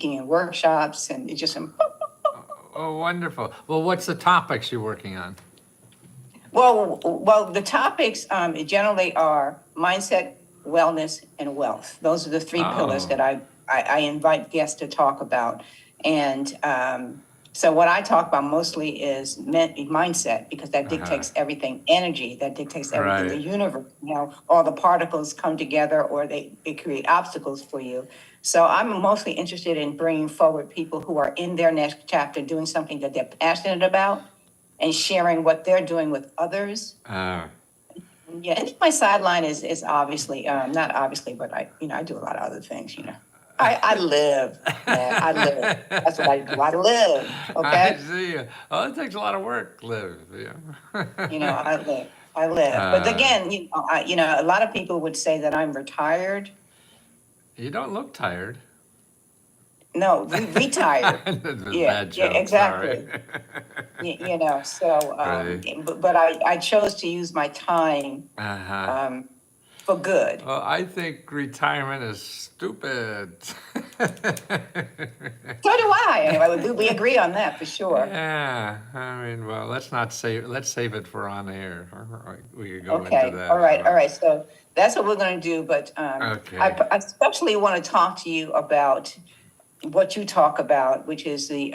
and workshops, and it's just Oh, wonderful. Well, what's the topics you're working on? well, the topics generally are mindset, wellness, and wealth. Those are the three pillars that I invite guests to talk about. And so what I talk about mostly is mindset, because that dictates everything, energy, that dictates everything, the universe, all the particles come together or they create obstacles for you. So I'm mostly interested in bringing forward people who are in their next chapter, doing something that they're passionate about and sharing what they're doing with others. Yeah, and my sideline is obviously, not obviously, but I do a lot of other things, I live, man. I live. That's what I do. I live. Okay. I see. Oh, it takes a lot of work. Live. Yeah. I live. I live. But again, a lot of people would say that I'm retired. You don't look tired. No, retired. Yeah, exactly. But I chose to use my time for good. Well, I think retirement is stupid. So do I. Anyway, we agree on that for sure. Yeah, I mean, well, let's save it for on air. We could go into that. All right. So that's what we're going to do. But I especially want to talk to you about what you talk about, which is the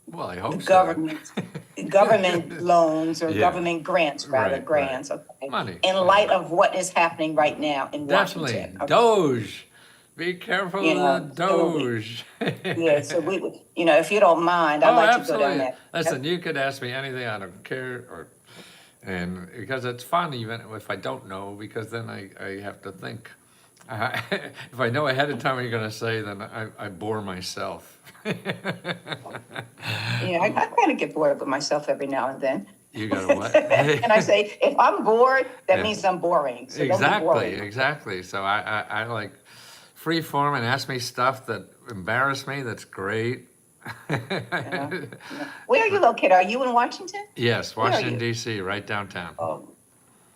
well, I hope government loans or government grants, grants. Right. Okay. Money. In light of what is happening right now in Washington. Definitely. Okay. DOGE. Be careful of the DOGE. So we, if you don't mind, I'd like to go down that. Listen, you could ask me anything. I don't care, and because it's fun, even if I don't know, because then I have to think. If I know ahead of time what you're going to say, then I bore myself. I kind of get bored with myself every now and then. You got to what? And I say, if I'm bored, that means I'm boring. So exactly. So I like free form and ask me stuff that embarrass me. That's great. Where are you located? Are you in Washington? Yes, Washington, D.C., right downtown.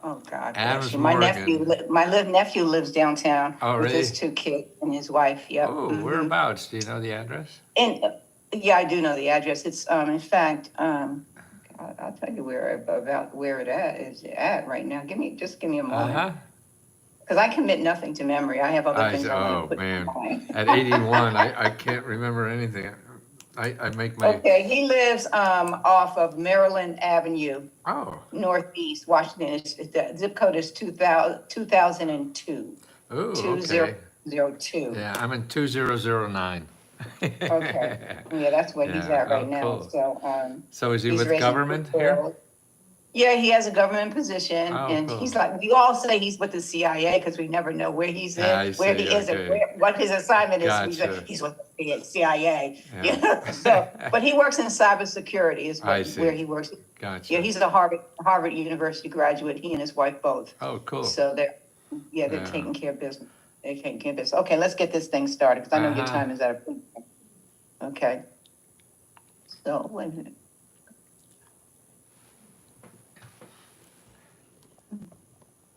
Oh God! My nephew lives downtown with his 2 kids and his wife. Yep. Oh, whereabouts? Do you know the address? Yeah, I do know the address. It's in fact, I'll tell you where it is at right now. Just give me a moment. Because I commit nothing to memory. I have other things I want to put in mind. At 81, I can't remember anything. I make my... Okay, he lives off of Maryland Avenue, Northeast Washington. The zip code is 2002. Oh, okay. 2002. Yeah, I'm in 2009. Okay. Yeah, that's where he's at right now. Cool. So is he with government here? Yeah, he has a government position, and he's like, we all say he's with the CIA because we never know where he's in, where he is, and what his assignment is. Gotcha. He's with the CIA. But he works in cybersecurity is where he works. Gotcha. Yeah, he's a Harvard University graduate. He and his wife both. Oh, cool. So they're taking care of business. They're taking care of business. Okay, let's get this thing started because I know your time is at a. Okay. So wait a minute.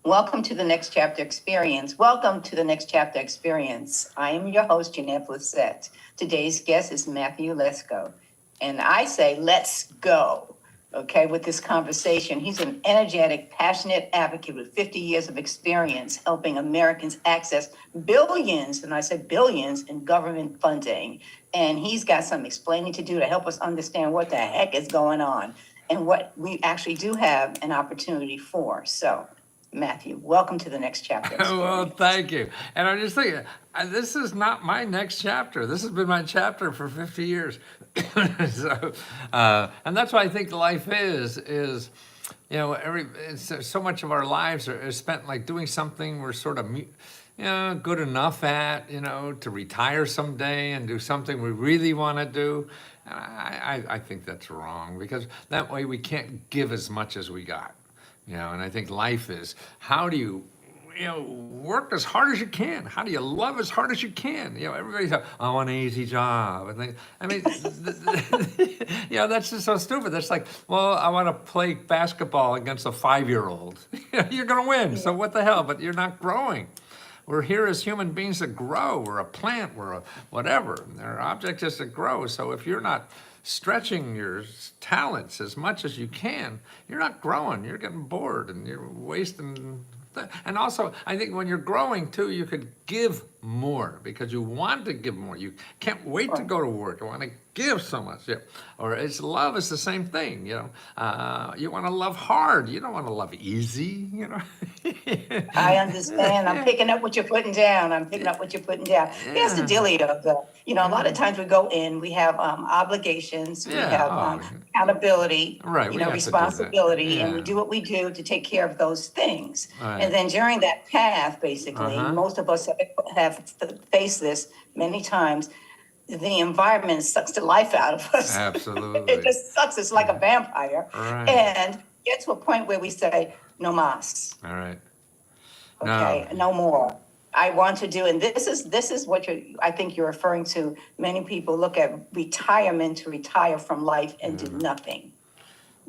Welcome to the Next Chapter Experience. Welcome to the Next Chapter Experience. I am your host, Jeanette Blissett. Today's guest is Matthew Lesko. And I say, let's go, with this conversation. He's an energetic, passionate advocate with 50 years of experience helping Americans access billions, and I said billions, in government funding. And he's got some explaining to do to help us understand what the heck is going on and what we actually do have an opportunity for. So, Matthew, welcome to the Next Chapter Experience. Well, thank you. And I'm just thinking, this is not my next chapter. This has been my chapter for 50 years. And that's what I think life is so much of our lives are spent like doing something we're sort of, good enough at, to retire someday and do something we really want to do. And I think that's wrong because that way we can't give as much as we got. And I think life is, how do you, work as hard as you can? How do you love as hard as you can? Everybody's like, I want an easy job. And that's just so stupid. That's like, well, I want to play basketball against a 5-year-old. You're going to win. So what the hell? But you're not growing. We're here as human beings to grow. We're a plant, we're a whatever. Our object is to grow. So if you're not stretching your talents as much as you can, you're not growing. You're getting bored and you're wasting. And also, I think when you're growing too, you could give more because you want to give more. You can't wait to go to work. You want to give so much. Yeah. Or it's love is the same thing. You know, you want to love hard. You don't want to love easy. You know. I understand. I'm picking up what you're putting down. Here's the dealio, though. You know, a lot of times we go in, we have obligations, we have accountability, Right, we you know, have to do that. responsibility, and we Yeah. do what we do to take care of those things. Right. And then during that path, basically, most of us have faced this many times. The environment sucks the life out of us. Absolutely. It just sucks. It's like a vampire. Right. And get to a point where we say, no mas. All right. Okay, no more. I want to do, and this is what I think you're referring to. Many people look at retirement to retire from life and do nothing.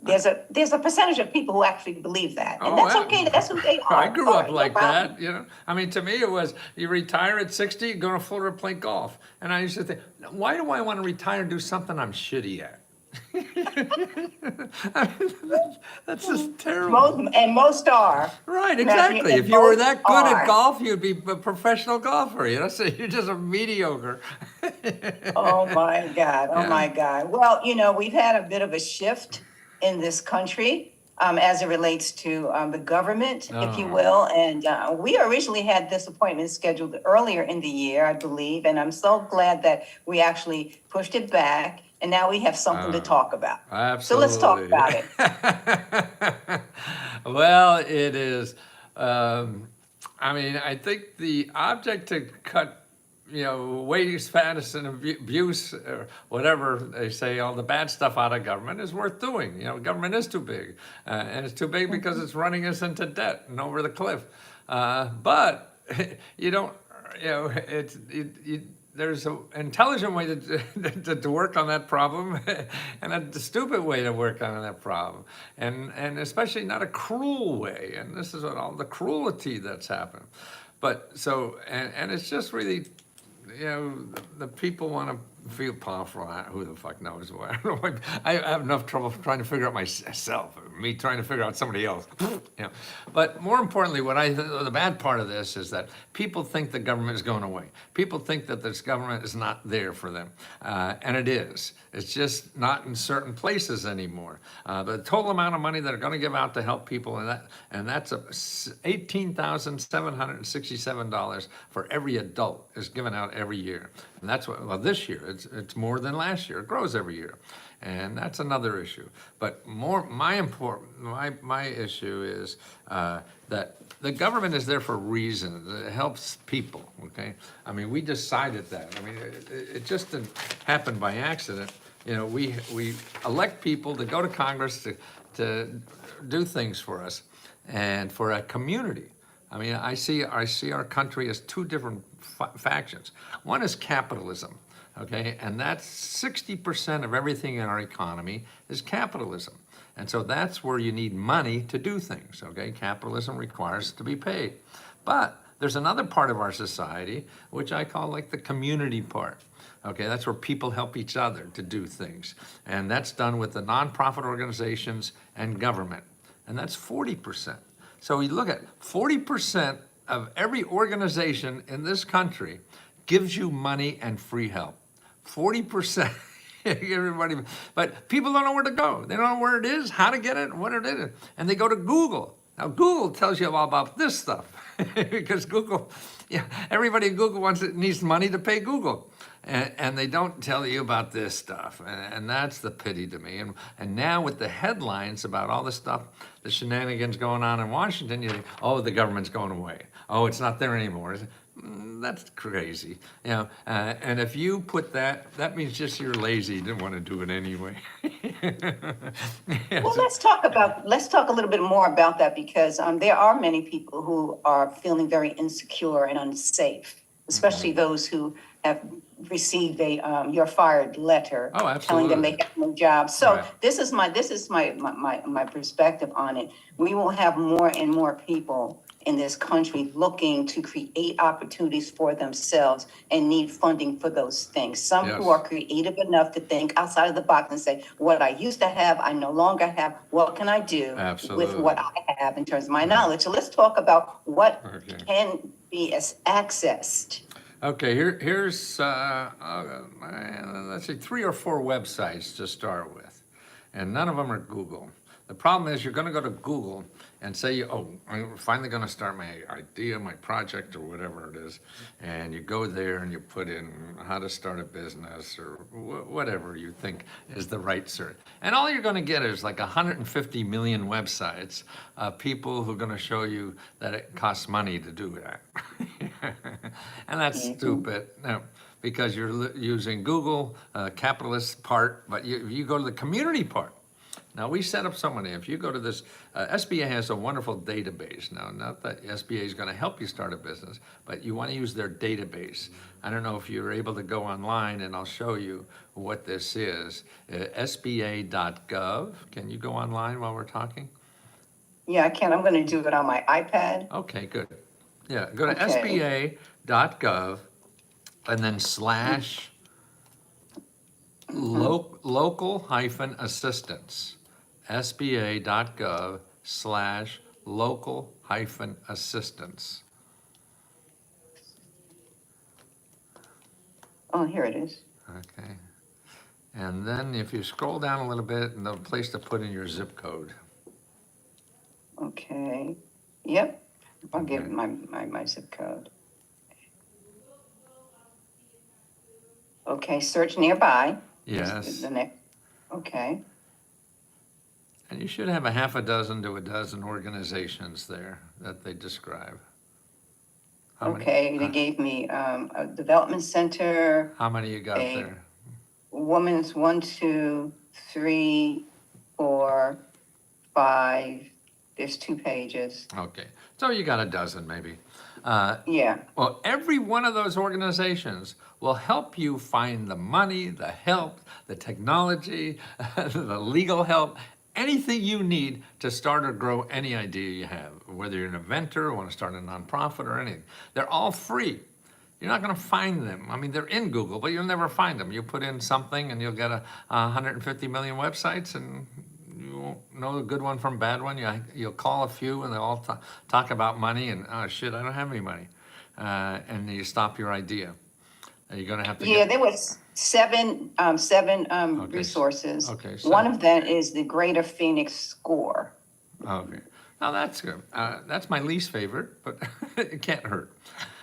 There's a percentage of people who actually believe that, and that's okay. That's who they are. I grew All up right, no like problem. that, you know. I mean, to me, it was you retire at 60, you go to Florida to play golf. And I used to think, why do I want to retire and do something I'm shitty at? I mean, that's just terrible. Most are. Right, And exactly. If you were most that good are. at golf, you'd be a professional golfer. You know, so you're just a mediocre. Oh my God. Oh my God. Well, you know, we've had a bit of a shift in this country as it relates to the government, if you will. And we originally had this appointment scheduled earlier in the year, I believe. And I'm so glad that we actually pushed it back. And now we have something to talk about. Absolutely. So let's talk about it. Well, it is. I mean, I think the object to cut, you know, waste, fattness, and abuse, or whatever they say, all the bad stuff out of government is worth doing. You know, government is too big, and it's too big because it's running us into debt and over the cliff. But you don't, you know, there's an intelligent way to work on that problem and a stupid way to work on that problem. And especially not a cruel way. And this is what all the cruelty that's happened. But so, and it's just really, you know, the people want to feel powerful. Who the fuck knows what? I don't know. I have enough trouble trying to figure out myself, me trying to figure out somebody else. You know. But more importantly, the bad part of this is that people think the government is going away. People think that this government is not there for them, and it is. It's just not in certain places anymore. The total amount of money that are going to give out to help people, and that's $18,767 for every adult is given out every year. And that's what, well, this year, it's more than last year. It grows every year. And that's another issue. But my issue is that the government is there for reasons. It helps people, okay? I mean, we decided that. I mean, it just didn't happen by accident. You know, we elect people to go to Congress to do things for us and for a community. I mean, I see our country as two different factions. One is capitalism, okay? And that's 60% of everything in our economy is capitalism. And so that's where you need money to do things, okay? Capitalism requires to be paid. But there's another part of our society, which I call like the community part. Okay, that's where people help each other to do things. And that's done with the nonprofit organizations and government. And that's 40%. So we look at 40% of every organization in this country gives you money and free help. 40%. Everybody, but people don't know where to go. They don't know where it is, how to get it, what it is. And they go to Google. Now, Google tells you all about this stuff because Google, yeah, everybody at Google needs money to pay Google. And they don't tell you about this stuff. And that's the pity to me. And now with the headlines about all the stuff, the shenanigans going on in Washington, you think, oh, the government's going away. Oh, it's not there anymore. That's crazy. You know, and if you put that means just you're lazy, you didn't want to do it anyway. Well, let's talk a little bit more about that because there are many people who are feeling very insecure and unsafe, especially those who have received a you're fired letter telling them they have no job. So this is my perspective on it. We will have more and more people in this country looking to create opportunities for themselves and need funding for those things. Some who Yes. are creative enough to think outside of the box and say, what I used to have, I no longer have. What can I do with what Absolutely. I have in terms of my knowledge? So let's talk about what Okay. can be accessed. Okay, here's, let's see, 3 or 4 websites to start with, and none of them are Google. The problem is you're gonna go to Google and say, oh, I'm finally gonna start my idea, my project, or whatever it is, and you go there and you put in how to start a business, or whatever you think is the right search. And all you're gonna get is like 150 million websites of people who are gonna show you that it costs money to do that. And that's stupid, no, because you're using Google, capitalist part, but you go to the community part. Now, we set up so many, if you go to this, SBA has a wonderful database. Now, not that SBA is gonna help you start a business, but you wanna use their database. I don't know if you're able to go online, and I'll show you what this is. SBA.gov, can you go online while we're talking? Yeah, I can. I'm going to do it on my iPad. Okay, good. Yeah, go to Okay. SBA.gov and then / local hyphen assistance. SBA.gov / local hyphen assistance. Oh, here it is. Okay. And then if you scroll down a little bit, and the place to put in your zip code. Okay. Yep. I'll give Okay. my zip code. Okay, search nearby. Yes. The next. Okay. And you should have a half a dozen to a dozen organizations there that they describe. How many- Okay, they gave me a development center, How many you got a there? women's 1, 2, 3, 4, 5. There's 2 pages. Okay, so you got a dozen maybe. Yeah. Well, every one of those organizations will help you find the money, the help, the technology, the legal help, anything you need to start or grow any idea you have, whether you're an inventor or want to start a nonprofit or anything. They're all free. You're not going to find them. I mean, they're in Google, but you'll never find them. You put in something and you'll get 150 million websites, and you won't know a good one from a bad one. You'll call a few and they'll all talk about money, and oh shit, I don't have any money. And you stop your idea. You're going to have to Yeah, there was seven resources. Okay, One of them is the Greater Phoenix Score. Okay. Now that's good. That's my least favorite, but it can't hurt.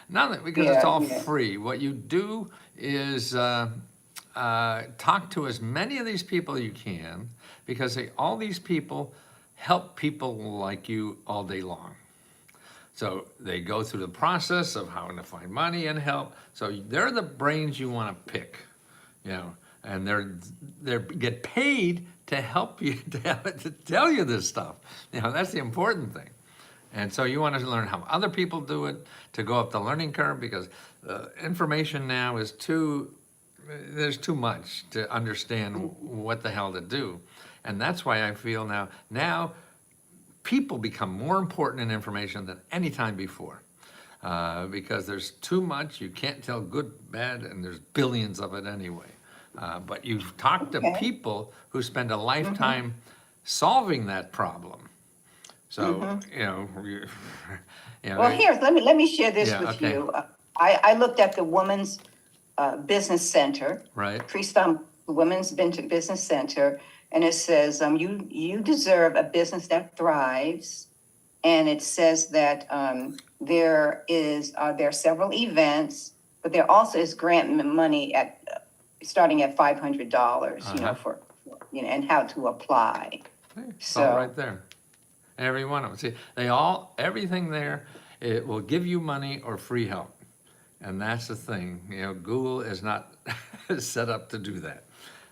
Now that, because it's all free, what you do is talk to as many of these people you can, because all these people help people like you all day long. So they go through the process of how to find money and help. So they're the brains you want to pick, you know, and they get paid to help you, to tell you this stuff. You know, that's the important thing. And so you want to learn how other people do it, to go up the learning curve, because information now is there's too much to understand what the hell to do. And that's why I feel now people become more important in information than any time before. Because there's too much, you can't tell good, bad, and there's billions of it anyway. But you've talked to people who spend a lifetime solving that problem. So, you know, Well, here, let me share this with okay. you. I looked at the Women's Business Center. Right. Freestyle Women's Business Center, and it says, you deserve a business that thrives. And it says that there are several events, but there also is grant money starting at $500, you know, for and how to apply. It's all right there. Every one of them. See, everything there, it will give you money or free help. And that's the thing, you know, Google is not set up to do that.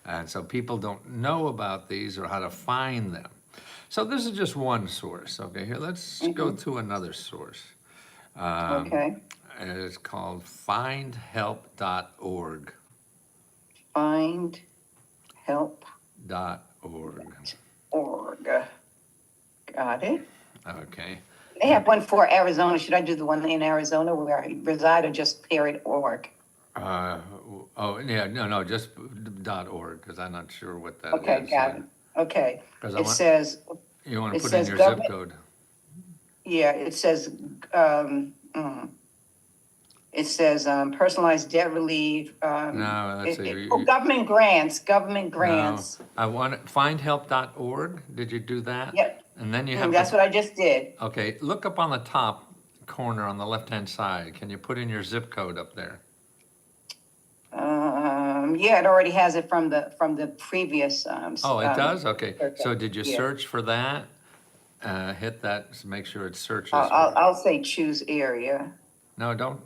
And so people don't know about these or how to find them. So this is just one source. Okay, here, let's go to another source. Okay. It's called findhelp.org. Findhelp.org. .org. Got it. Okay. They have one for Arizona. Should I do the one in Arizona where I reside or just .org? Oh, yeah, no, just .org, because I'm not sure what that is. Okay, got it. Okay. 'Cause I It want- says, You want to it put in says your zip government- code. yeah, it says personalized debt relief. No, let's see. Government grants, No, I want it, findhelp.org. Did you do that? Yep. And then you have. That's what I just did. Okay, look up on the top corner on the left-hand side. Can you put in your zip code up there? Yeah, it already has it from the previous. Oh, it does? Okay. So did you Yeah. search for that? Hit that, make sure it searches. I'll say choose area. No, don't.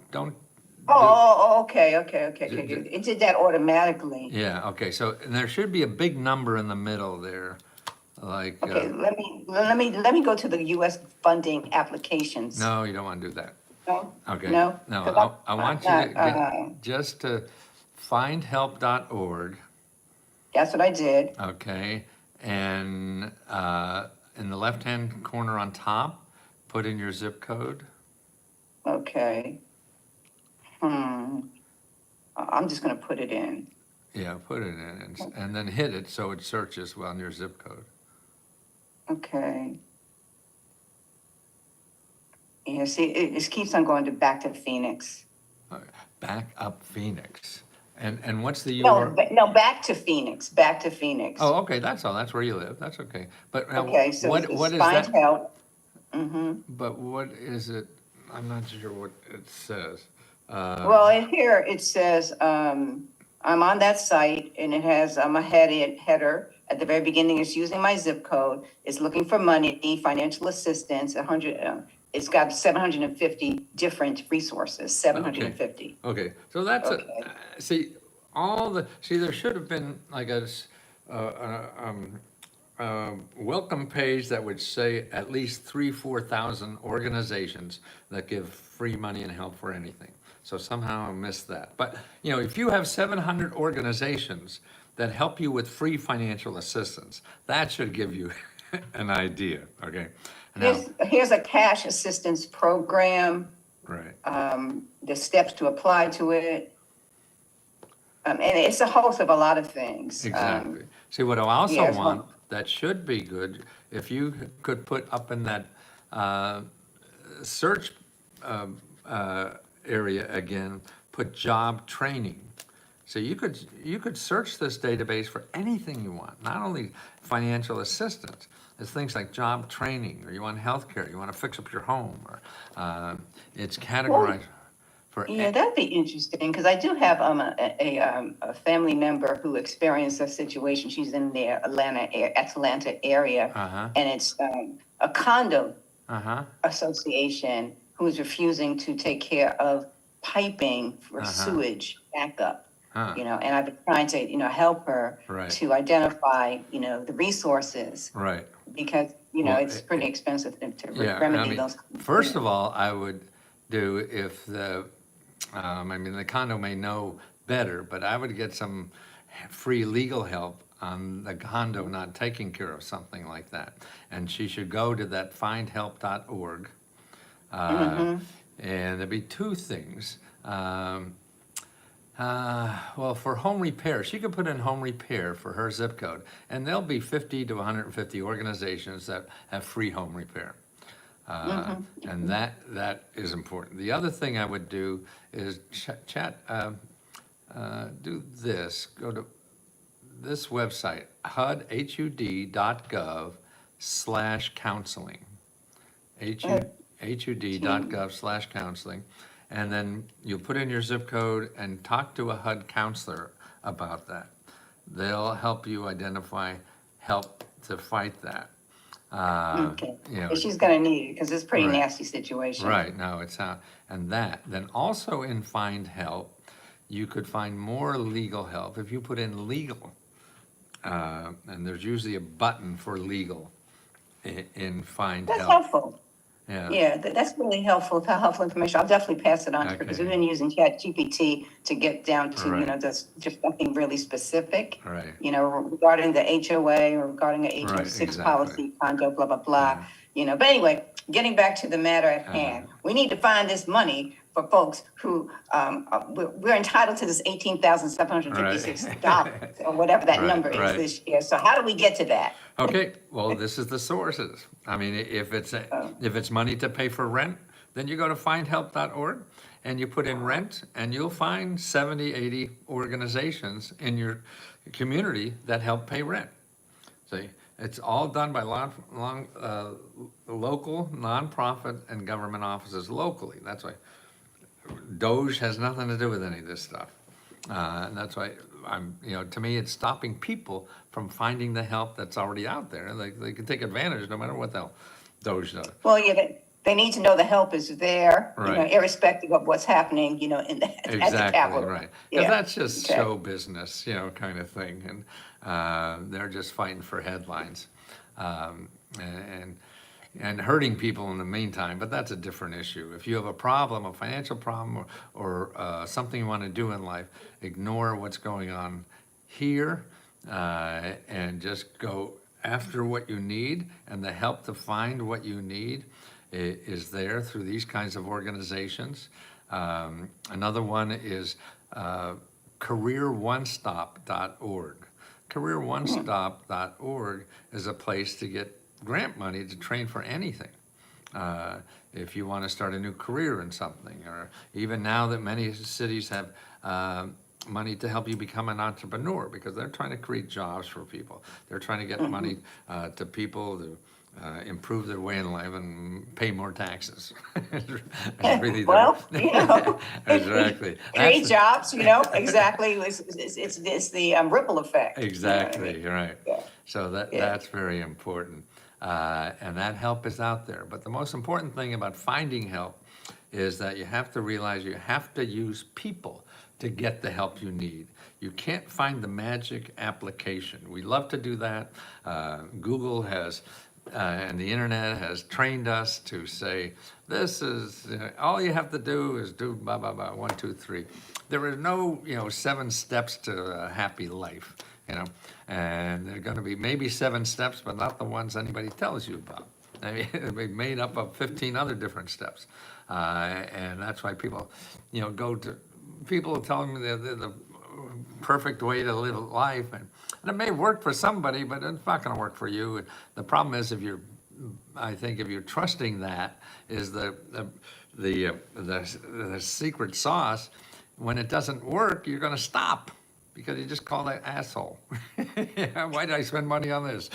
Okay. It did that automatically. Yeah, okay, so and there should be a big number in the middle there, like. Okay, let me go to the U.S. funding applications. No, you don't want to do that. No? Okay. No? No, 'Cause I want you I'm to not, just to findhelp.org, That's what I did. okay? And in the left-hand corner on top, put in your zip code. Okay. I'm just gonna put it in. Yeah, put it in and then hit it so it searches on your zip code. Okay. Yeah, see, it keeps on going back to Phoenix. Back up Phoenix. And what's the No, URL? no, back to Phoenix, back to Phoenix. Oh, okay, that's all. That's where you live. That's okay. But now, Okay, so what it's is find that? help. But what is it? I'm not sure what it says. Well, in here it says, I'm on that site and it has, a header. At the very beginning, it's using my zip code. It's looking for money, financial assistance, it's got 750 different resources, 750. Okay, so that's Okay. there should have been like a welcome page that would say at least 4,000 organizations that give free money and help for anything. So somehow I missed that. But, if you have 700 organizations that help you with free financial assistance, that should give you an idea, okay? Now, Here's a cash assistance program, right, the steps to apply to it. And it's a host of a lot of things. exactly. See, what I also yes, want, that should be good, if you could put up in that search area again, put job training. So you could search this database for anything you want, not only financial assistance. There's things like job training, or you want healthcare, you want to fix up your home, or it's categorized for. Yeah, that'd be interesting, because I do have a family member who experienced a situation. She's in the Atlanta area, and it's a condo association who's refusing to take care of piping for sewage backup. And I've been trying to, help her to identify, the resources. Right. Because, it's pretty expensive to remedy those. First of all, I would do if the condo may know better, but I would get some free legal help on the condo not taking care of something like that. And she should go to that findhelp.org. And there'd be two things. Well, for home repair, she could put in home repair for her zip code, and there'll be 50 to 150 organizations that have free home repair. And that is important. The other thing I would do is do this, go to this website, hud.gov/counseling. hud.gov/counseling. And then you put in your zip code and talk to a HUD counselor about that. They'll help you identify help to fight that. Okay. But she's gonna need it, because it's a pretty Right. nasty situation. Right, no, it's not. And then also in Find Help, you could find more legal help. If you put in legal, and there's usually a button for legal in Find That's Help. helpful. Yeah. Yeah, that's really helpful information. I'll definitely pass it on to her, because we've been using ChatGPT to get down to, Right. just something really specific. Right. Regarding the HOA or regarding a HO6 exactly. policy, condo, blah, blah, blah. But anyway, getting back to the matter at hand, we need to find this money for folks who, we're entitled to this $18,756 or whatever that Right, number is right. this year. So how do we get to that? Okay, well, this is the sources. I mean, if it's money to pay for rent, then you go to findhelp.org and you put in rent, and you'll find 70, 80 organizations in your community that help pay rent. See, it's all done by local, nonprofit, and government offices locally. That's why DOGE has nothing to do with any of this stuff. And that's why to me, it's stopping people from finding the help that's already out there. They can take advantage no matter what the hell DOGE does. Well, yeah, they need to know the help is there, Right. Irrespective of what's happening, at the Exactly, Capitol. right. Because Yeah. that's just Okay. show business, kind of thing. And they're just fighting for headlines and hurting people in the meantime. But that's a different issue. If you have a problem, a financial problem, or something you want to do in life, ignore what's going on here and just go after what you need. And the help to find what you need is there through these kinds of organizations. Another one is careeronestop.org. Careeronestop.org is a place to get grant money to train for anything. If you want to start a new career in something, or even now that many cities have money to help you become an entrepreneur, because they're trying to create jobs for people. They're trying to get money to people to improve their way in life and pay more taxes. It's really Well, exactly. create jobs, exactly. It's the ripple effect. Exactly, you're right. Yeah. So that's very important. And that help is out there. But the most important thing about finding help is that you have to realize you have to use people to get the help you need. You can't find the magic application. We love to do that. Google has, and the internet has trained us to say, this is, all you have to do is do blah, blah, blah, 1, 2, 3. There is no, 7 steps to a happy life, and there are going to be maybe 7 steps, but not the ones anybody tells you about. I mean, they're made up of 15 other different steps. And that's why people, people tell them the perfect way to live life. And it may work for somebody, but it's not going to work for you. And the problem is if you're trusting that is the secret sauce, when it doesn't work, you're going to stop. Because you just call that asshole. Why did I spend money on this?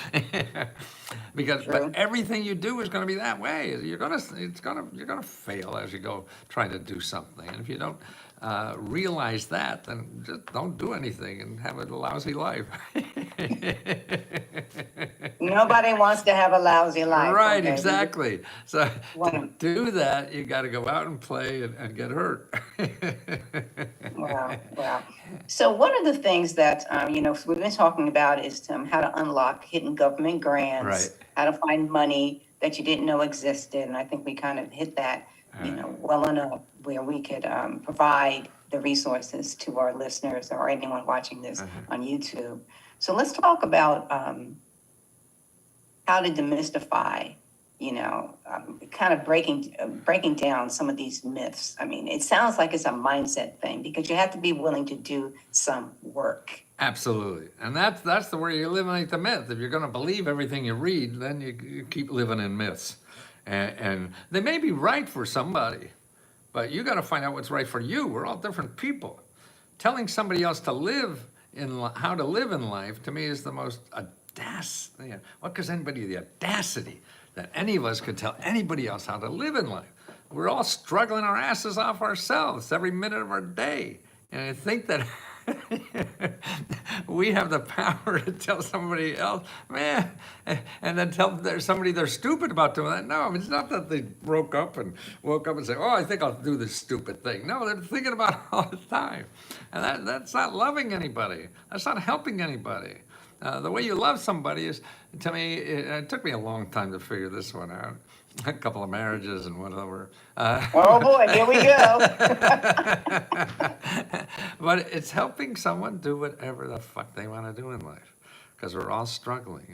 But everything you do is going to be that way. You're gonna fail as you go trying to do something. And if you don't realize that, then just don't do anything and have a lousy life. Nobody wants to have a lousy life. Right, okay? exactly. So Wow. to do that, you got to go out and play and get hurt. Wow. So one of the things that, we've been talking about is how to unlock hidden government grants, Right. how to find money that you didn't know existed. And I think we kind of hit that, well enough where we could provide the resources to our listeners or anyone watching this on YouTube. So let's talk about how to demystify, kind of breaking down some of these myths. I mean, it sounds like it's a mindset thing because you have to be willing to do some work. Absolutely. And that's the way you eliminate the myth. If you're going to believe everything you read, then you keep living in myths. And they may be right for somebody, but you got to find out what's right for you. We're all different people. Telling somebody else to how to live in life, to me, is the most what gives anybody the audacity that any of us could tell anybody else how to live in life? We're all struggling our asses off ourselves every minute of our day. And I think that we have the power to tell somebody else, man, and then tell somebody they're stupid about doing that. No, it's not that they woke up and say, oh, I think I'll do this stupid thing. No, they're thinking about it all the time. And that's not loving anybody. That's not helping anybody. The way you love somebody is, to me, it took me a long time to figure this one out. A couple of marriages and whatever. Oh boy, here we go. But it's helping someone do whatever the fuck they want to do in life. because we're all struggling,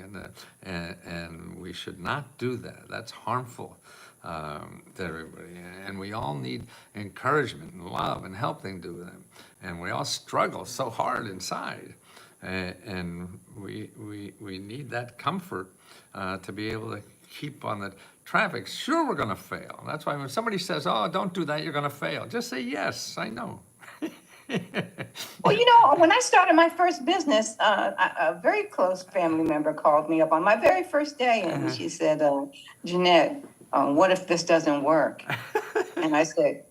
and we should not do that. That's harmful to everybody, and we all need encouragement and love and helping to them, and we all struggle so hard inside, and we need that comfort to be able to keep on the traffic. Sure, we're going to fail. That's why when somebody says, "Oh, don't do that, you're going to fail," just say, "Yes, I know." Well, when I started my first business, a very close family member called me up on my very first day, and she said, "Jeanette, what if this doesn't work?" And I said,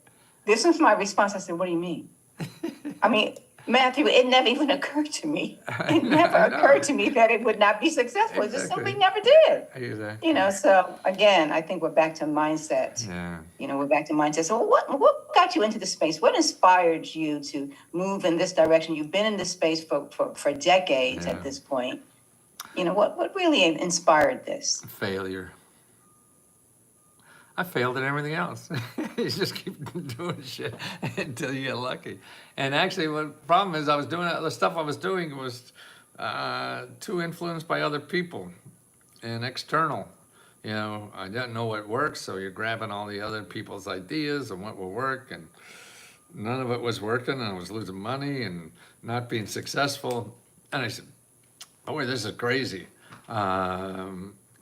this was my response. I said, "What do you mean?" I mean, Matthew, it never even occurred to me. It never occurred to me that it would not be successful. It just simply never did. Exactly. So again, I think we're back to mindset. Yeah. We're back to mindset. So what got you into the space? What inspired you to move in this direction? You've been in this space for decades at this point. What really inspired this? Failure. I failed at everything else. You just keep doing shit until you get lucky. And actually, the problem is, the stuff I was doing was too influenced by other people and external. I didn't know what works, so you're grabbing all the other people's ideas and what will work, and none of it was working, and I was losing money and not being successful. And I said, boy, this is crazy.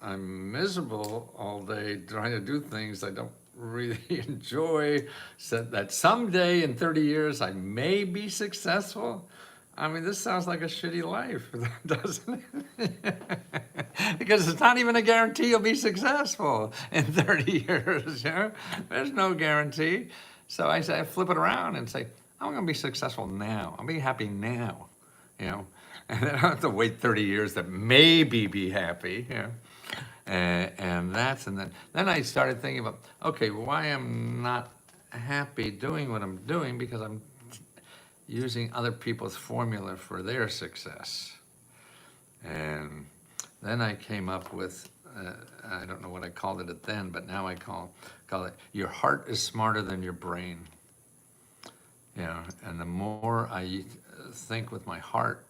I'm miserable all day trying to do things I don't really enjoy. Said that someday in 30 years I may be successful. I mean, this sounds like a shitty life, doesn't it? Because it's not even a guarantee you'll be successful in 30 years. There's no guarantee. So I flip it around and say, I'm going to be successful now. I'll be happy now. And then I don't have to wait 30 years to maybe be happy. And then I started thinking about, okay, why I'm not happy doing what I'm doing, because I'm using other people's formula for their success. And then I came up with, I don't know what I called it then, but now I call it, your heart is smarter than your brain. And the more I think with my heart,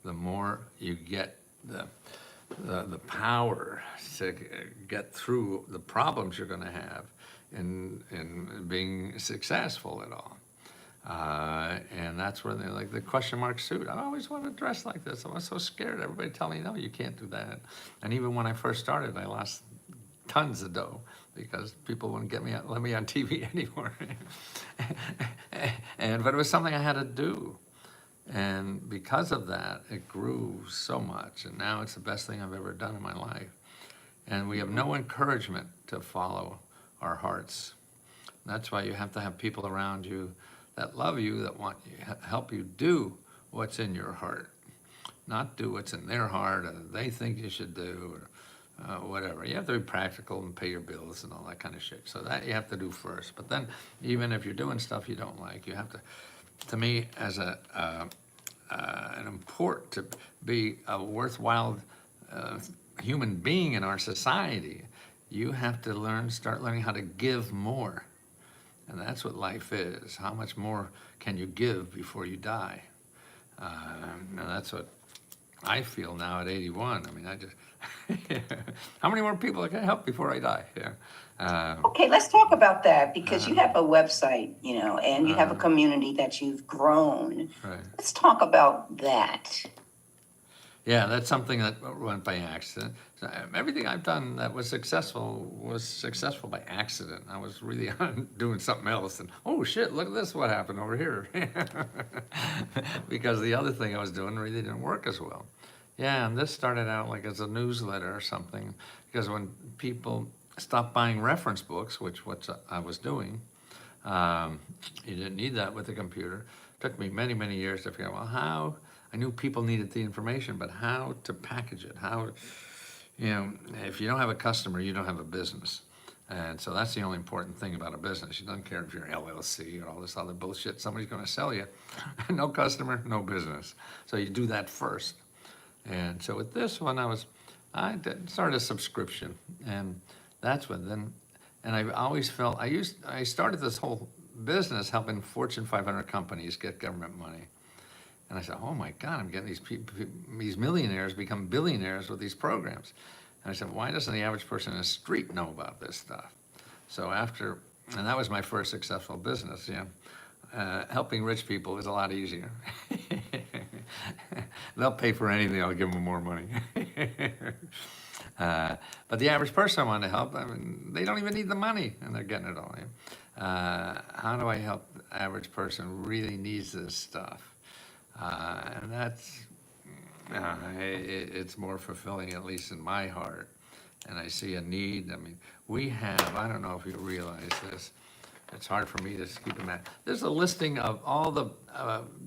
the more you get the power to get through the problems you're going to have in being successful at all. And that's where they're like the question mark suit. I always wanted to dress like this. I was so scared. Everybody tell me, no, you can't do that. And even when I first started, I lost tons of dough because people wouldn't let me on TV anymore. But it was something I had to do. And because of that, it grew so much. And now it's the best thing I've ever done in my life. And we have no encouragement to follow our hearts. That's why you have to have people around you that love you, that want you, help you do what's in your heart. Not do what's in their heart or they think you should do or whatever. You have to be practical and pay your bills and all that kind of shit. So that you have to do first. But then even if you're doing stuff you don't like, you have to me, as an import to be a worthwhile human being in our society, you have to start learning how to give more. And that's what life is. How much more can you give before you die? And that's what I feel now at 81. I mean, I just, how many more people can I help before I die? Okay, let's talk about that, because you have a website, and you have a community that you've grown. Right. Let's talk about that. Yeah, that's something that went by accident. Everything I've done that was successful by accident. I was really doing something else, and oh shit, look at this, what happened over here. Because the other thing I was doing really didn't work as well. Yeah, and this started out like as a newsletter or something, because when people stopped buying reference books, which I was doing, you didn't need that with the computer. It took me many, many years to figure out, well, how. I knew people needed the information, but how to package it, if you don't have a customer, you don't have a business. And so that's the only important thing about a business. You don't care if you're LLC or all this other bullshit, somebody's gonna sell you. No customer, no business. So you do that first. And so with this one, I started a subscription, and that's what then, and I always felt, I started this whole business helping Fortune 500 companies get government money. And I said, oh my God, I'm getting these people, these millionaires become billionaires with these programs. And I said, why doesn't the average person in the street know about this stuff? So and that was my first successful business, helping rich people is a lot easier. They'll pay for anything, I'll give them more money. But the average person I want to help, I mean, they don't even need the money, and they're getting it all. How do I help the average person who really needs this stuff? And that's, it's more fulfilling, at least in my heart. And I see a need. I mean, we have, I don't know if you realize this, it's hard for me to keep in mind. There's a listing of all the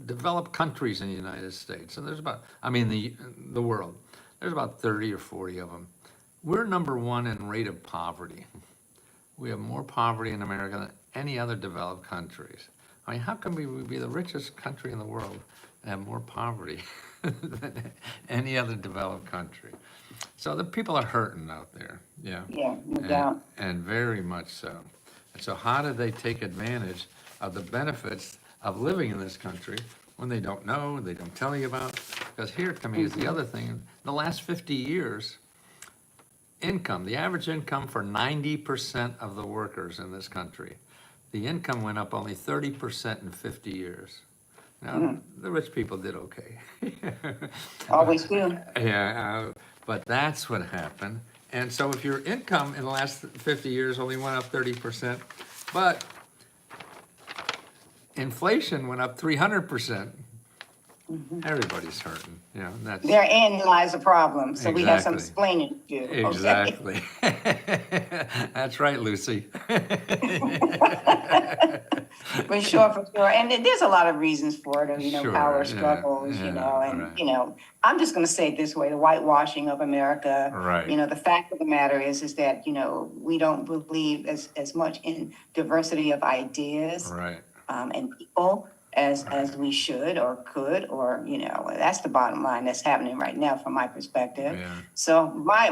developed countries in the United States, and there's about, the world. There's about 30 or 40 of them. We're number one in rate of poverty. We have more poverty in America than any other developed countries. I mean, how can we be the richest country in the world and have more poverty than any other developed country? So the people are hurting out there, Yeah, no doubt. and very much so. And so how do they take advantage of the benefits of living in this country when they don't know, they don't tell you about? Because here, to me, is the other thing. In the last 50 years, the average income for 90% of the workers in this country, the income went up only 30% in 50 years. Now, the rich people did okay. Always do. Yeah, but that's what happened. And so if your income in the last 50 years only went up 30%, but inflation went up 300%, everybody's hurting, that's. Therein lies the problem, so we have some Exactly. explaining to do. Okay? Exactly. That's right, Lucy. For sure. And there's a lot of reasons for it, Sure, power yeah, struggles, and, right. I'm just going to say it this way, the whitewashing of America. Right. The fact of the matter is that, we don't believe as much in diversity of ideas. Right. And people as we should or could, or, that's the bottom line that's happening right now from my perspective. Yeah. So my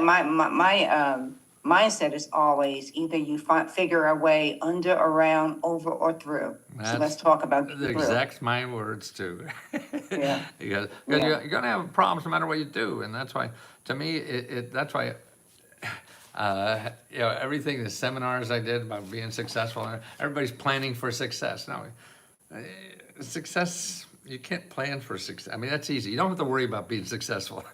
mindset is always either you figure a way under, around, over, or through. So let's talk about the through. exact my words too. Yeah. Because you're going to have problems no matter what you do, and that's why, to me, that's why. Everything, the seminars I did about being successful, everybody's planning for success. No, success, you can't plan for success. I mean, that's easy. You don't have to worry about being successful.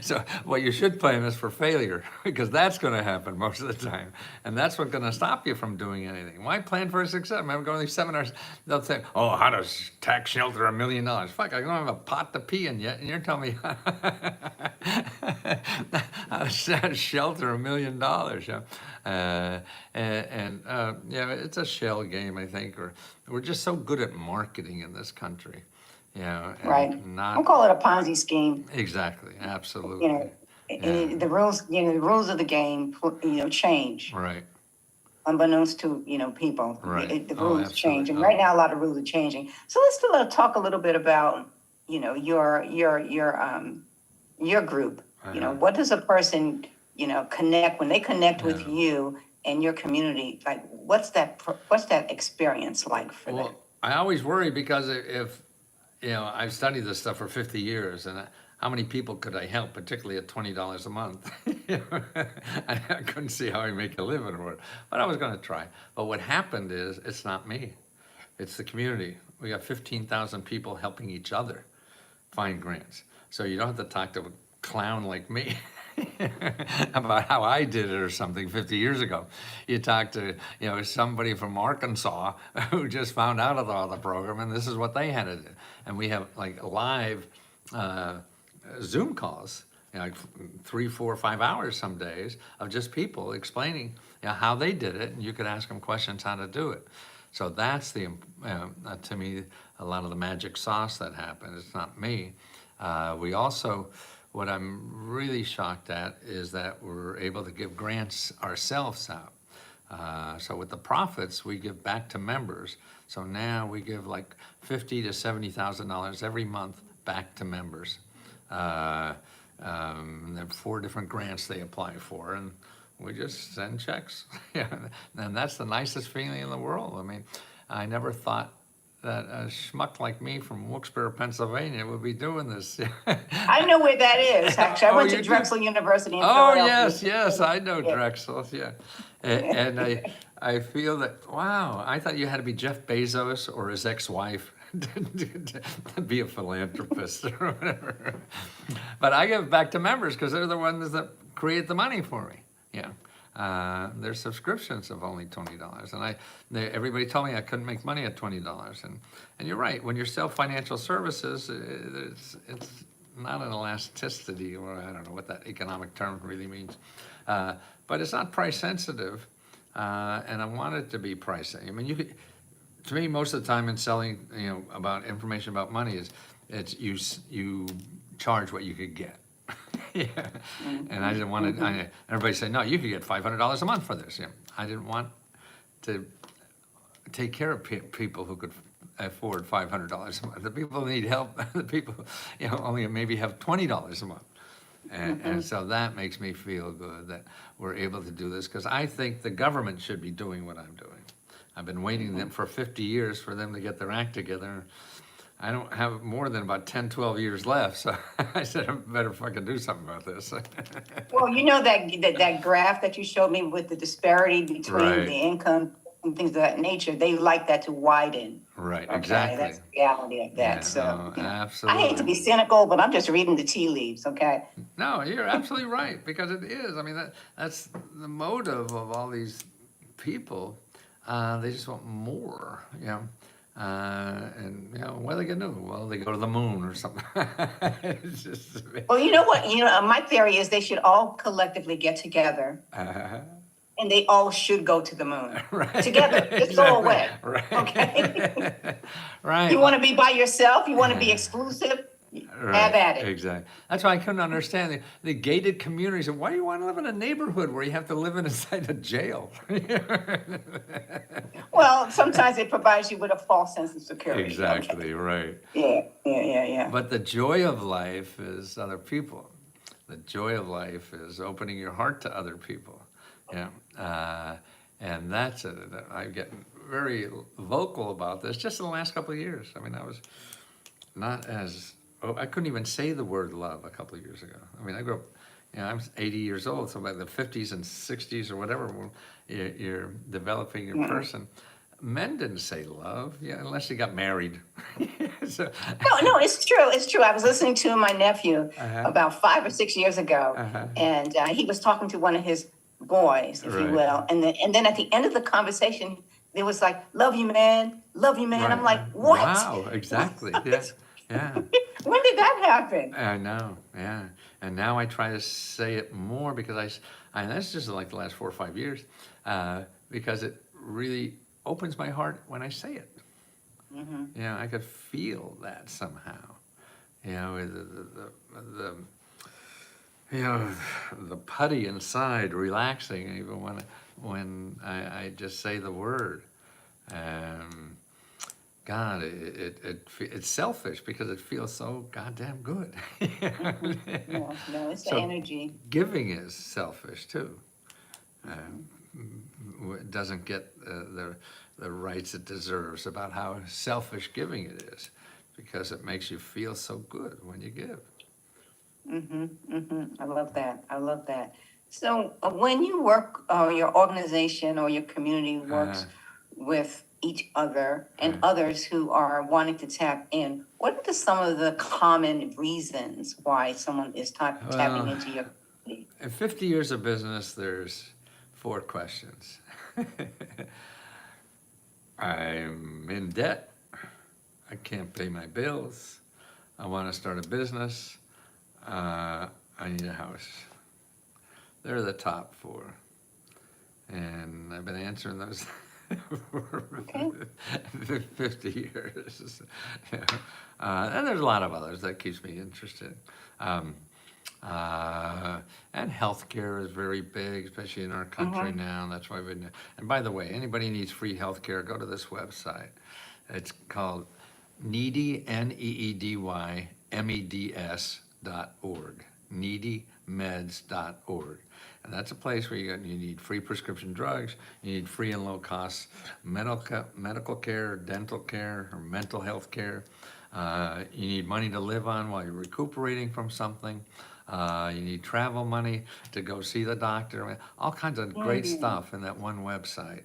So what you should plan is for failure, because that's going to happen most of the time. And that's what's going to stop you from doing anything. Why plan for success? I remember going to these seminars, they'll say, oh, how to tax shelter $1 million? Fuck, I don't have a pot to pee in yet, and you're telling me how to shelter $1 million. It's a shell game, I think, or we're just so good at marketing in this country. And Right. I'll call it a Ponzi scheme. Exactly, absolutely. And the rules, the rules of the game, change. Right. Unbeknownst to, people. Right. The rules change. And absolutely. right now, a lot of rules are changing. So let's talk a little bit about, your group. What does a person, connect, when they connect with you and your community, like, what's that experience like for them? Well, I always worry because if I've studied this stuff for 50 years, and how many people could I help, particularly at $20 a month? I couldn't see how I make a living, but I was going to try. But what happened is, it's not me, it's the community. We got 15,000 people helping each other find grants. So you don't have to talk to a clown like me about how I did it or something 50 years ago. You talk to somebody from Arkansas who just found out about the program, and this is what they had to do. And we have like live Zoom calls, like 3, 4, 5 hours some days of just people explaining how they did it, and you could ask them questions how to do it. So that's to me, a lot of the magic sauce that happened. It's not me. We also, what I'm really shocked at is that we're able to give grants ourselves out. So with the profits, we give back to members. So now we give like $50,000 to $70,000 every month back to members. There are 4 different grants they apply for, and we just send checks. And that's the nicest feeling in the world. I mean, I never thought that a schmuck like me from Wilkes-Barre, Pennsylvania would be doing this. I know where that is, actually. I Oh, went you to do? Drexel University in Oh, Philadelphia. yes, I know Yeah. Drexel, yeah. And I feel that, wow, I thought you had to be Jeff Bezos or his ex-wife to be a philanthropist or whatever. But I give back to members because they're the ones that create the money for me, yeah. Their subscriptions of only $20, and everybody told me I couldn't make money at $20, and you're right. When you sell financial services, it's not an elasticity, or I don't know what that economic term really means, but it's not price sensitive, and I want it to be price. I mean, to me, most of the time in selling, about information about money it's you charge what you could get. Yeah, and I didn't want to. Everybody said, "No, you could get $500 a month for this." Yeah, I didn't want to take care of people who could afford $500 a month. The people who need help, the people, only maybe have $20 a month, and so that makes me feel good that we're able to do this because I think the government should be doing what I'm doing. I've been waiting them for 50 years for them to get their act together. I don't have more than about 10, 12 years left, so I said I better fucking do something about this. Well, you know that graph that you showed me with the disparity between Right. the income and things of that nature, they like that to widen. Right, Okay, exactly. that's the reality of that. Yeah, So, no, I absolutely. hate to be cynical, but I'm just reading the tea leaves, okay? No, you're absolutely right, because it is. I mean, that's the motive of all these people. They just want more, and what are they gonna do? Well, they go to the moon or something. It's just, Well, you know what? My theory is they should all collectively get together and they all should go to the moon right. together. Just go Exactly. away. Right. Okay. Right. You want to be by yourself? You want to be exclusive? Have at it. Exactly. That's why I couldn't understand the gated communities. And why do you want to live in a neighborhood where you have to live inside a jail? Well, sometimes it provides you with a false sense of security. Exactly, Okay. right. Yeah. But the joy of life is other people. The joy of life is opening your heart to other people. And that's it. I'm getting very vocal about this just in the last couple of years. I mean, I was not as, I couldn't even say the word love a couple of years ago. I mean, I grew up, I'm 80 years old, so by the 50s and 60s or whatever, when you're developing your person. Men didn't say love, unless you got married. So, No, it's true. It's true. I was listening to my nephew about 5 or 6 years ago, and he was talking to one of his boys, if you will. And then at the end of the conversation, it was like, love you, man. Love you, man. Right. I'm like, what? Wow, exactly. Yeah. When did that happen? I know, yeah. And now I try to say it more because and that's just like the last 4 or 5 years, because it really opens my heart when I say it. I could feel that somehow. The putty inside relaxing even when I just say the word. God, it's selfish because it feels so goddamn good. No, it's So the energy. Giving is selfish too. It doesn't get the rights it deserves about how selfish giving it is, because it makes you feel so good when you give. I love that. So when you work, your organization or your community works with each other and others who are wanting to tap in, what are some of the common reasons why someone is tapping into your community? In 50 years of business, there's 4 questions. I'm in debt. I can't pay my bills. I want to start a business. I need a house. They're the top 4. And I've been answering those for 50 years. And there's a lot of others that keeps me interested. And healthcare is very big, especially in our country now. That's why we've been. And by the way, anybody needs free healthcare, go to this website. It's called Needy, NEEDY, MEDS.org. needymeds.org. And that's a place where you need free prescription drugs, you need free and low cost medical care, dental care, or mental health care. You need money to live on while you're recuperating from something. You need travel money to go see the doctor. I mean, all kinds of great stuff in that one website.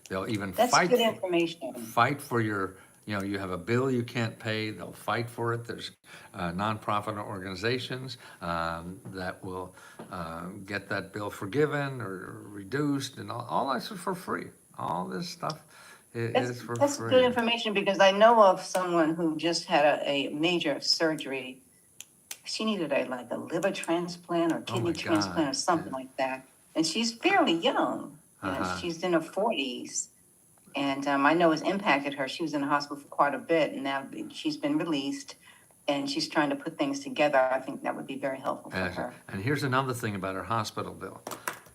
They'll even That's good information. fight for your, you have a bill you can't pay, they'll fight for it. There's nonprofit organizations that will get that bill forgiven or reduced, and all that's for free. All this stuff is for That's free. good information, because I know of someone who just had a major surgery. She needed a liver transplant or kidney transplant or something like that. And she's fairly young. She's in her 40s. And I know it's impacted her. She was in the hospital for quite a bit, and now she's been released, and she's trying to put things together. I think that would be very helpful for her. And here's another thing about her hospital bill.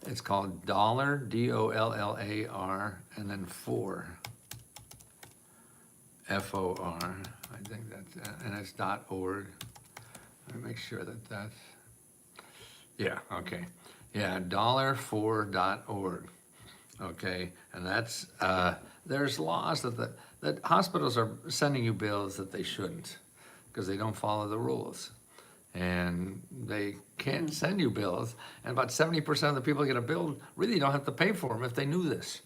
It's called Dollar, DOLLAR, and then FOR. I think that's, and it's .org. Let me make sure that's, yeah, okay. Yeah, $4.org. Okay, and that's, there's laws that hospitals are sending you bills that they shouldn't, because they don't follow the rules. And they can't send you bills, and about 70% of the people who get a bill really don't have to pay for them if they knew this.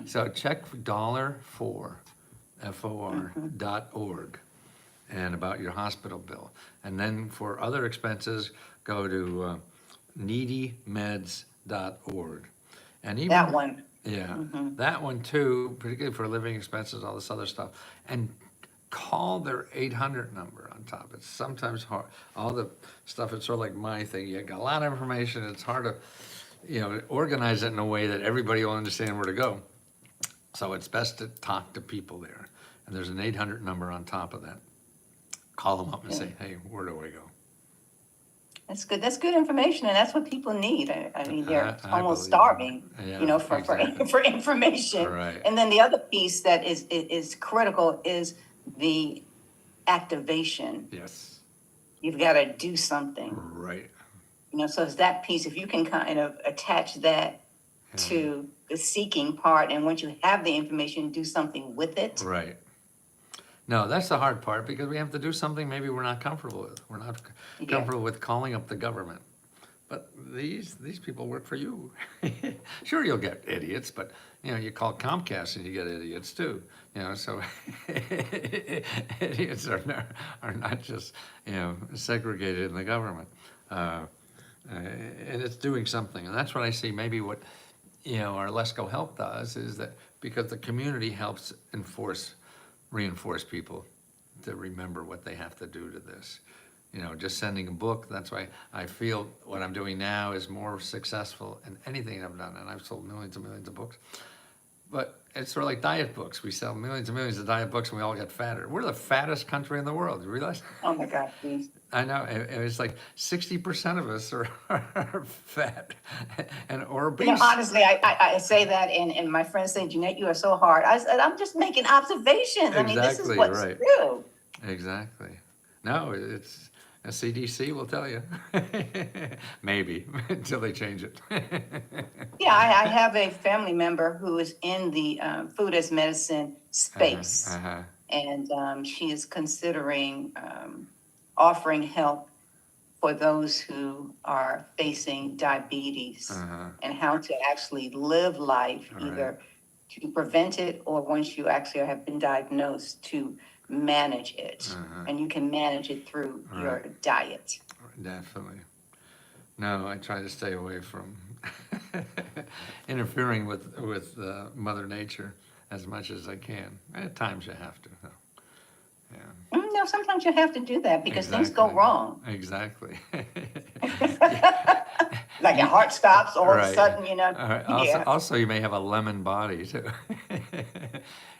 So check $4.org and about your hospital bill. And then for other expenses, go to needymeds.org. And even That one. Yeah, that one too, particularly for living expenses, all this other stuff. And call their 800 number on top. It's sometimes hard. All the stuff, it's sort of like my thing. You got a lot of information. It's hard to, organize it in a way that everybody will understand where to go. So it's best to talk to people there. And there's an 800 number on top of that. Call them up and say, hey, where do I go? That's good. That's good information, and that's what people need. I mean, they're I almost believe starving, Yeah, for exactly. information. Right. And then the other piece that is critical is the activation. Yes, You've got to do something. right. So it's that piece. If you can kind of attach that to the seeking part, and once you have the information, do something with it. Right. No, that's the hard part, because we have to do something maybe we're not comfortable with. We're not comfortable with calling up the government. But these people work for you. Sure, you'll get idiots, but you call Comcast and you get idiots too. So idiots are not just segregated in the government, and it's doing something. And that's what I see. Maybe what our Lesko Help does is that, because the community helps reinforce people to remember what they have to do to this. Just sending a book, that's why I feel what I'm doing now is more successful than anything I've done, and I've sold millions and millions of books. But it's sort of like diet books. We sell millions and millions of diet books, and we all get fatter. We're the fattest country in the world, you realize? Oh my God, please. I know, and it's like 60% of us are fat or obese. Honestly, I say that, and my friends say, Jeanette, you are so hard. I said, I'm just making observations. I mean, this is Exactly, what's right. true. Exactly. No, it's a CDC will tell you. Maybe, until they change it. Yeah, I have a family member who is in the food as medicine space. And she is considering offering help for those who are facing diabetes and how to actually live life, either to prevent it or once you actually have been diagnosed, to manage it. And you can manage it through your diet. Definitely. No, I try to stay away from interfering with Mother Nature as much as I can. At times you have to, though. Yeah. No, sometimes you have to do that because things go wrong. Exactly. Like your heart stops all of a sudden, Also, you may have a lemon body too.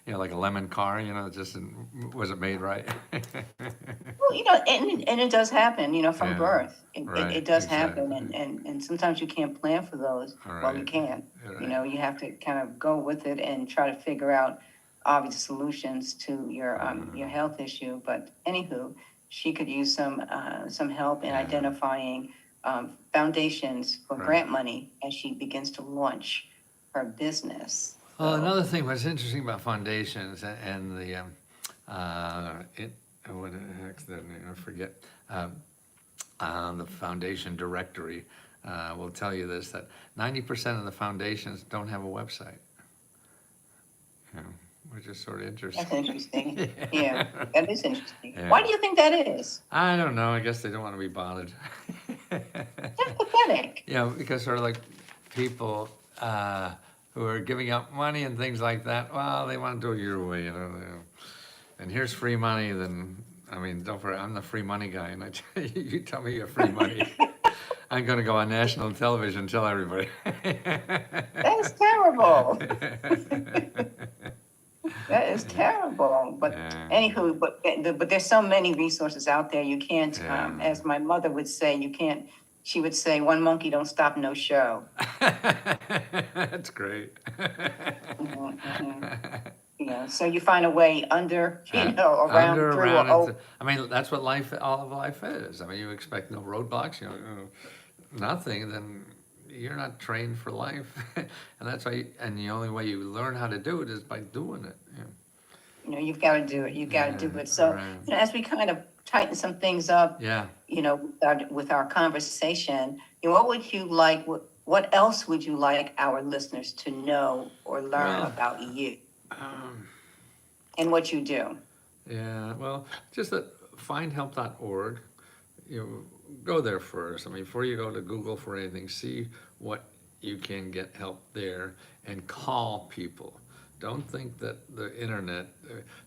Like a lemon car, just wasn't made right. Well, and it does happen, from birth. It does happen, exactly. and sometimes you can't plan for those. Well, you can. You have to kind of go with it and try to figure out obvious solutions to your health issue. But anywho, she could use some help in identifying foundations for grant money as she begins to launch her business. Well, another thing what's interesting about foundations and the, what the heck's that name? I forget. The foundation directory will tell you this, that 90% of the foundations don't have a website. You know, which is sort of interesting. That's interesting. Yeah, that is interesting. Yeah. Why do you think that is? I don't know. I guess they don't want to be bothered. That's pathetic. Yeah, because sort of like people who are giving out money and things like that, well, they want to do it your way, you know. And here's free money, then, I mean, don't worry, I'm the free money guy, and I tell you, you tell me you're free money. I'm going to go on national television and tell everybody. That is terrible. That is terrible. But anywho, but there's so many resources out there. You can't, as my mother would say, you can't. She would say, "One monkey don't stop no show." That's great. You know, so you find a way under, around, through, or over. I mean, that's what all of life is. I mean, you expect no roadblocks, nothing, then you're not trained for life. And that's why, and the only way you learn how to do it is by doing it. You've got to do it. You've got to do it. So, as we kind of tighten some things up, with our conversation, what would you like, what else would you like our listeners to know or learn about you and what you do? Yeah, well, just that findhelp.org, go there first. I mean, before you go to Google for anything, see what you can get help there and call people. Don't think that the internet,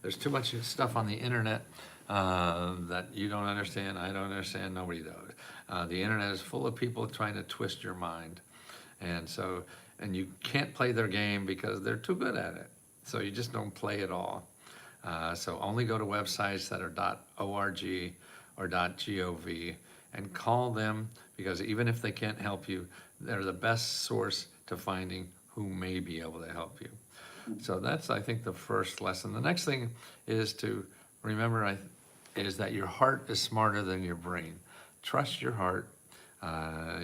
there's too much stuff on the internet that you don't understand, I don't understand, nobody does. The internet is full of people trying to twist your mind. And you can't play their game because they're too good at it. So you just don't play at all. So only go to websites that are .org or .gov and call them, because even if they can't help you, they're the best source to finding who may be able to help you. So that's, I think, the first lesson. The next thing is to remember is that your heart is smarter than your brain. Trust your heart.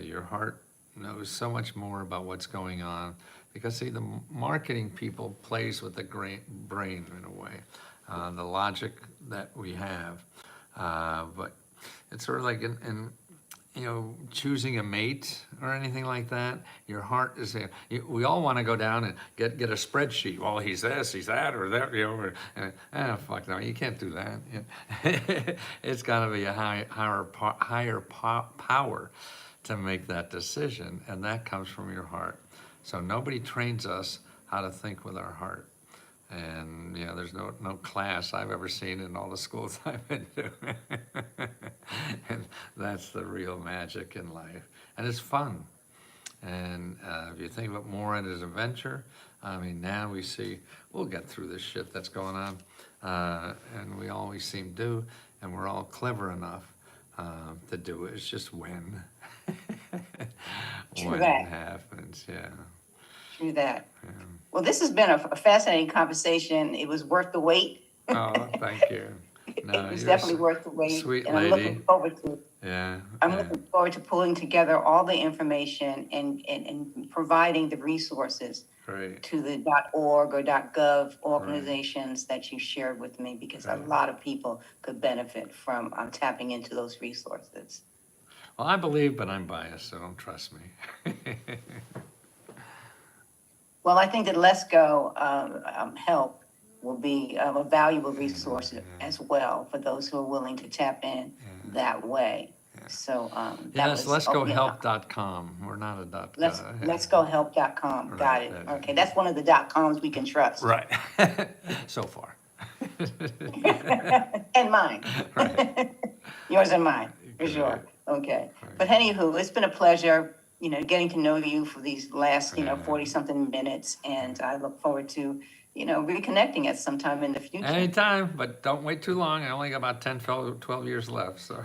Your heart knows so much more about what's going on, because see, the marketing people plays with the brain in a way, the logic that we have. But it's sort of like in choosing a mate or anything like that. Your heart is there. We all want to go down and get a spreadsheet. Well, he's this, he's that, or that. Fuck no, you can't do that. It's got to be a higher power to make that decision, and that comes from your heart. So nobody trains us how to think with our heart. And there's no class I've ever seen in all the schools I've been to. And that's the real magic in life. And it's fun. And if you think of it more as a venture, I mean, now we see, we'll get through this shit that's going on. And we always seem to, and we're all clever enough to do it. It's just when. When it happens, True that. Well, this has been a fascinating conversation. It was worth the wait. Oh, thank you. No, it was definitely worth the wait. Sweet and lady. I'm looking forward to I'm looking forward to pulling together all the information and providing the resources to the .org or .gov organizations that you shared with me, because a lot of people could benefit from tapping into those resources. Well, I believe, but I'm biased, so don't trust me. Well, I think that Lesko help will be a valuable resource as well for those who are willing to tap in that way. So yes, LeskoHelp.com. We're not a .gov. LeskoHelp.com. Got it. Okay, that's one of the .coms we can trust. Right. So far. And mine. Right. Yours and mine, for sure. Okay. Right. But anywho, it's been a pleasure, getting to know you for these last, 40-something minutes. And I look forward to, reconnecting at some time in the future. Anytime, but don't wait too long. I only got about 10, 12 years left, so.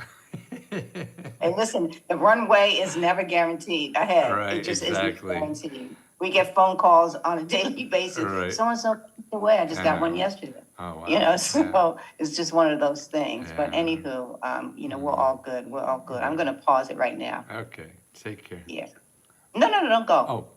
Hey, listen, the runway is never guaranteed ahead. Right, it just exactly. isn't guaranteed. We get phone calls on a daily basis. Right. So-and-so away. I just got one Yeah. yesterday. Oh, wow. You know, Yeah. so it's just one of those things. But Yeah. anywho, you know, we're all good. We're all good. I'm gonna pause it right now. Okay, take care. Yeah. No, no, no, don't go. Oh,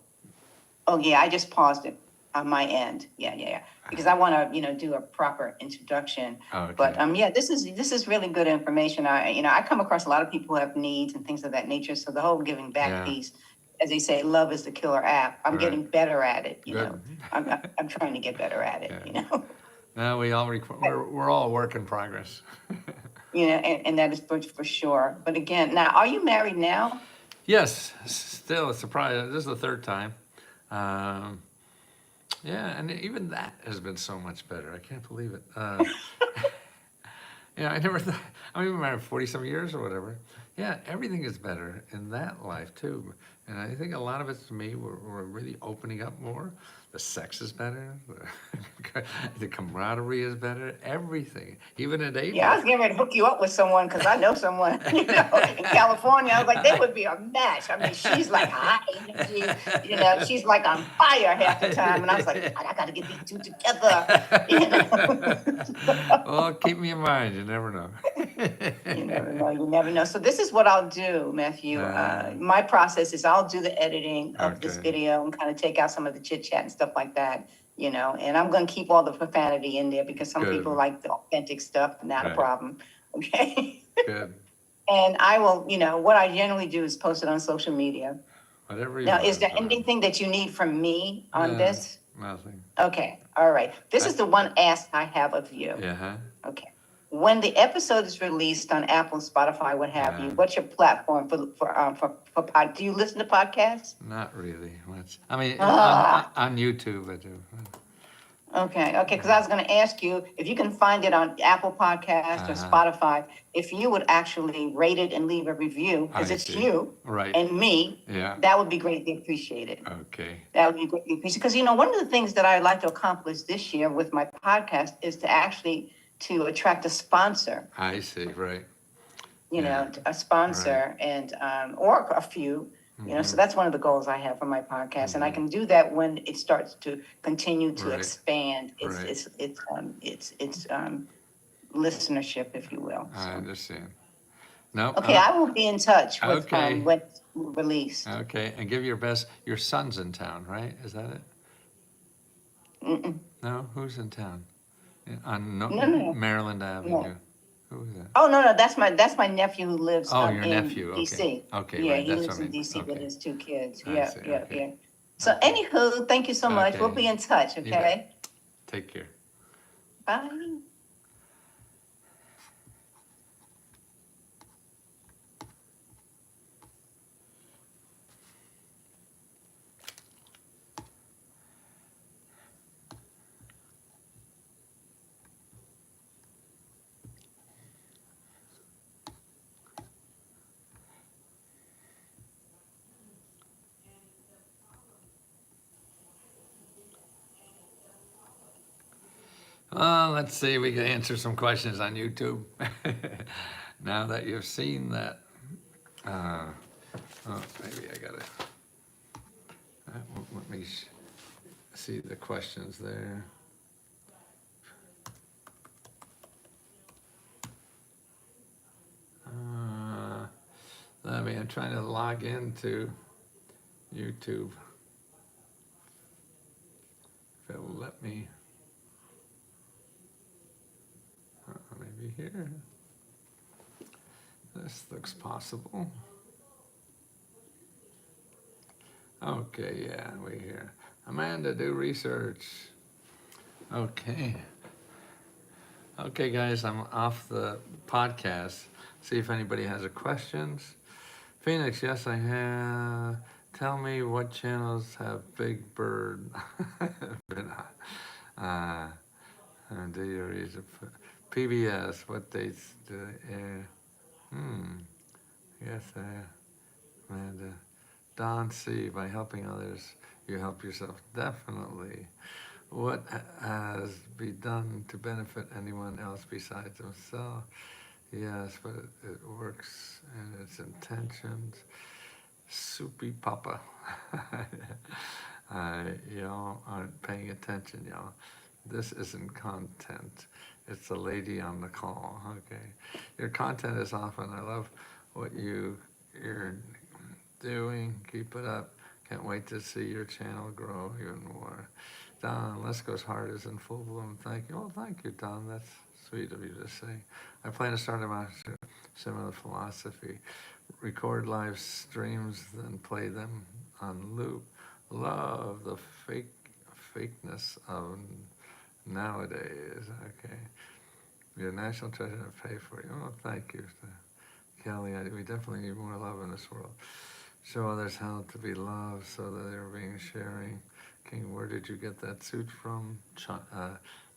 Oh, yeah, I just paused it on my end. Yeah, yeah, yeah. Because I want to, you know, do a proper introduction. okay. But yeah, this is really good information. I come across a lot of people who have needs and things of that nature. So the whole giving back Yeah. piece, as they say, love is the killer app. I'm Right. getting better at it. You Good. know, I'm trying to get better at it. Yeah. You know, No, we're all a work in progress. and that is for sure. But again, now, are you married now? Yes, still a surprise. This is the third time. Um, yeah, and even that has been so much better. I can't believe it. I never thought, I'm even married 40 some years or whatever. Yeah, everything is better in that life too. And I think a lot of it's to me, we're really opening up more. The sex is better. The camaraderie is better. Everything, even at April. Yeah, I was getting ready to hook you up with someone because I know someone, in California. I was like, they would be a match. I mean, she's like high energy, she's like on fire half the time. And I was like, I got to get these two together. Well, keep me in mind. You never know. You never know. You never know. So this is what I'll do, Matthew. My process is I'll do the editing of this Okay. video and kind of take out some of the chit chat and stuff like that. And I'm going to keep all the profanity in there because some Good. people like the authentic stuff. Not a Right. problem. Okay. Good. And I will, what I generally do is post it on social media. Whatever you Now, want. is there anything that you need from me on No, this? Nothing. Okay. All right. This is the one ask I have of you. Yeah. Huh? Okay. When the episode is released on Apple, Spotify, what have you, Yeah. what's your platform for pod? Do you listen to podcasts? Not really much. I mean, Ah. on YouTube I do. Okay, because I was going to ask you if you can find it on Apple Podcast or Spotify, if you would actually rate it and leave a review, because I it's see. you Right. and me. Yeah. That would be greatly appreciated. Okay. That would be greatly appreciated. Because, one of the things that I'd like to accomplish this year with my podcast is to attract a sponsor. I see. Right. A sponsor and or a few. So that's one of the goals I have for my podcast, and I can do that when it starts to continue to Right. expand Right. its listenership, if you will. I So. understand. No. Okay, I will be in touch with Okay. when it's released. Okay, and give your best. Your son's in town, right? Is that it? Mm-mm. No, who's in town? On No. Maryland Avenue. Who is that? Oh no, that's my nephew who lives Oh, your in nephew. Okay. DC. Okay, Yeah, right. he That's lives what I in mean. DC with Okay. his two kids. I Yeah, see. yeah, Okay. yeah. So anywho, thank you so much. Okay. We'll be in touch. You Okay. Take care. Bye. Well, let's see. We can answer some questions on YouTube. Now that you've seen that. Maybe I gotta. Let me see the questions there. I'm trying to log into YouTube. If it will let me. Maybe here. This looks possible. Okay, yeah, we here. Amanda, do research. Okay. Okay, guys, I'm off the podcast. See if anybody has a questions. Phoenix, yes, I have. Tell me what channels have Big Bird been on. Do you read PBS? What dates do they air? Yes, Amanda. Don C. By helping others, you help yourself. Definitely. What has been done to benefit anyone else besides himself? Yes, but it works and its intentions. Soupy Papa. Y'all aren't paying attention, y'all. this isn't content. It's the lady on the call. Okay. Your content is often, I love what you're doing. Keep it up. Can't wait to see your channel grow even more. Don, Lesko's heart is in full bloom. Thank you. Well, thank you, Don. That's sweet of you to say. I plan to start a master similar philosophy. Record live streams, then play them on loop. Love the fakeness of nowadays. Okay. You're a national treasure to pay for you. Oh, thank you, Kelly. We definitely need more love in this world. Show others how to be loved so that they're being sharing. King, where did you get that suit from?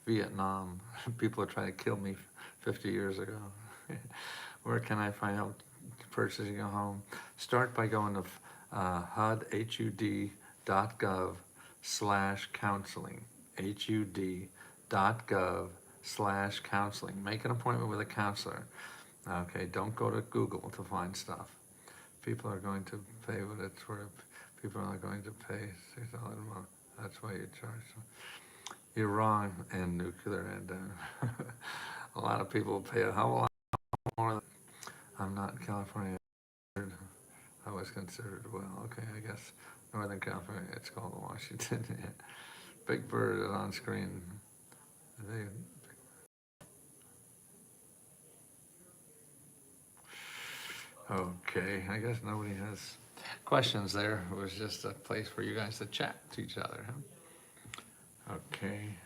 Vietnam. People are trying to kill me 50 years ago. Where can I find help purchasing a home? Start by going to hud.gov/counseling. hud.gov/counseling. Make an appointment with a counselor. Okay, don't go to Google to find stuff. People are going to pay what it's worth. People are not going to pay $6 a month. That's why you charge them. You're wrong, and nuclear and a lot of people pay a hell of a lot more. I'm not in California. I was considered well. Okay, I guess Northern California. It's called Washington. Big Bird is on screen. Okay, I guess nobody has questions there. It was just a place for you guys to chat to each other. Huh? Okay.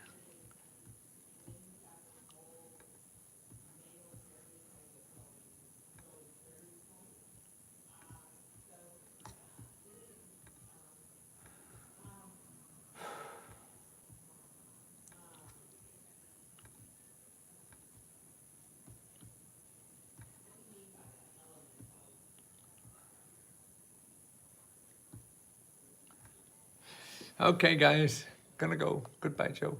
Okay, guys. Gonna go. Goodbye, Joe.